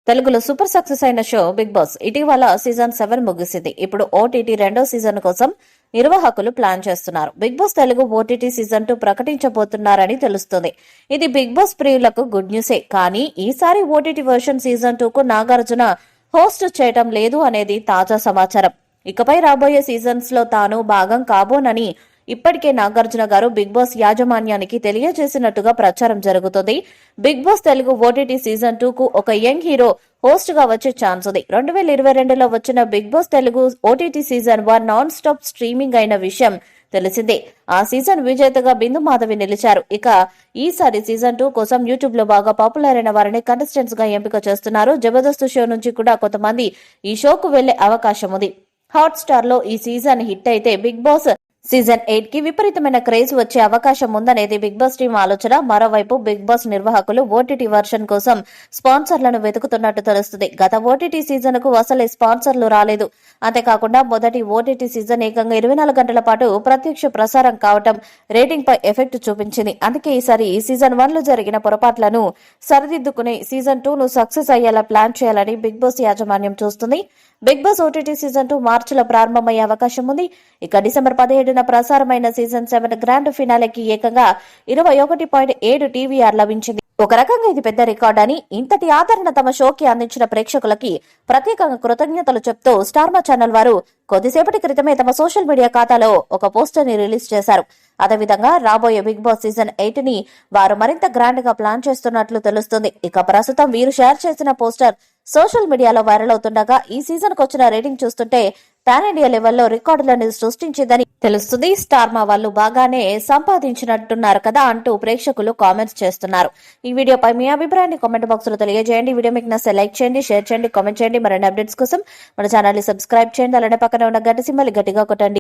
తెలుగులో super success అయిన show big boss ఇటీవల సీజన్ 7 ముగిసింది. ఇప్పుడు ఓటీటీ రెండో సీజన్ కోసం నిర్వాహకులు ప్లాన్ చేస్తున్నారు. Big Boss Telugu OTT season 2 ప్రకటించబోతున్నారని తెలుస్తుంది. ఇది బిగ్ బాస్ ప్రియులకు గుడ్ న్యూసే. కానీ ఈసారి ఓటీటీ వర్షన్ సీజన్ 2 కు నాగార్జున హోస్ట్ చేయటం లేదు అనేది తాజా సమాచారం. ఇకపై రాబోయే సీజన్స్ లో తాను భాగం కాబోనని ఇప్పటికే నాగార్జున గారు బిగ్ బాస్ యాజమాన్యానికి తెలియజేసినట్టుగా ప్రచారం జరుగుతుంది. Big Boss Telugu OTT season 2 కు ఒక యంగ్ హీరో హోస్ట్ గా వచ్చే ఛాన్స్ ఉంది. 2022లో వచ్చిన Big Boss Telugu OTT season 1 non stop streaming అయిన విషయం తెలిసిందే. ఆ సీజన్ విజేతగా బిందు మాధవి నిలిచారు. ఇక ఈసారి సీజన్ 2 కోసం యూట్యూబ్ లో బాగా పాపులర్ అయిన వారిని కంటెస్టెంట్స్ గా ఎంపిక చేస్తున్నారు. జబర్దస్త్ షో నుంచి కూడా కొంతమంది ఈ షోకు వెళ్లే అవకాశం ఉంది. హాట్ స్టార్ లో ఈ సీజన్ హిట్ అయితే బిగ్ బాస్ సీజన్ 8 కి విపరీతమైన క్రేజ్ వచ్చే అవకాశం ఉందనేది బిగ్ బాస్ టీం ఆలోచన. మరోవైపు బిగ్ బాస్ నిర్వాహకులు ఓటీటీ వర్షన్ కోసం స్పాన్సర్లను వెతుకుతున్నట్టు తెలుస్తుంది. గత ఓటీటీ సీజన్ కు అసలే స్పాన్సర్లు రాలేదు. అంతేకాకుండా మొదటి ఓటీటీ సీజన్ ఏకంగా 24 గంటల పాటు ప్రత్యక్ష ప్రసారం కావటం రేటింగ్ పై ఎఫెక్ట్ చూపించింది. అందుకే ఈసారి సీజన్ 1 లో జరిగిన పొరపాట్లను సరిదిద్దుకుని సీజన్ 2 ను సక్సెస్ అయ్యేలా ప్లాన్ చేయాలని బిగ్ బాస్ యాజమాన్యం చూస్తుంది. బిగ్ బాస్ ఓటీటీ సీజన్ 2 మార్చిలో ప్రారంభమయ్యే అవకాశం ఉంది. ఇక డిసెంబర్ 17న ప్రసారమైన సీజన్ 7 గ్రాండ్ ఫినాలేకి ఏకంగా 21.7 టీవీఆర్ లభించింది. ఒక రకంగా ఇది పెద్ద రికార్డ్ అని, ఇంతటి ఆదరణ తమ షోకి అందించిన ప్రేక్షకులకి ప్రత్యేకంగా కృతజ్ఞతలు చెప్తూ స్టార్మా ఛానల్ వారు కొద్దిసేపటి క్రితమే తమ సోషల్ మీడియా ఖాతాలో ఒక పోస్టర్ ని రిలీజ్ చేశారు. అదేవిధంగా రాబోయే బిగ్ బాస్ సీజన్ 8 ని వారు మరింత గ్రాండ్ గా ప్లాన్ చేస్తున్నట్లు తెలుస్తుంది. ఇక ప్రస్తుతం వీరు షేర్ చేసిన పోస్టర్ సోషల్ మీడియాలో వైరల్ అవుతుండగా ఈ సీజన్ కు వచ్చిన రేటింగ్ చూస్తుంటే పాన్ ఇండియా లెవెల్లో రికార్డులను సృష్టించిందని తెలుస్తుంది. స్టార్మా వాళ్ళు బాగానే సంపాదించినట్టున్నారు కదా అంటూ ప్రేక్షకులు కామెంట్స్ చేస్తున్నారు. ఈ వీడియోపై మీ అభిప్రాయాన్ని కామెంట్ బాక్స్ లో తెలియజేయండి. వీడియో మీకు నచ్చితే లైక్ చేయండి, షేర్ చేయండి, కామెంట్ చేయండి. మరిన్ని అప్డేట్స్ కోసం మన ఛానల్ ని సబ్స్క్రైబ్ చేయండి. అలానే పక్కన ఉన్న గంట సింబల్ గట్టిగా కొట్టండి.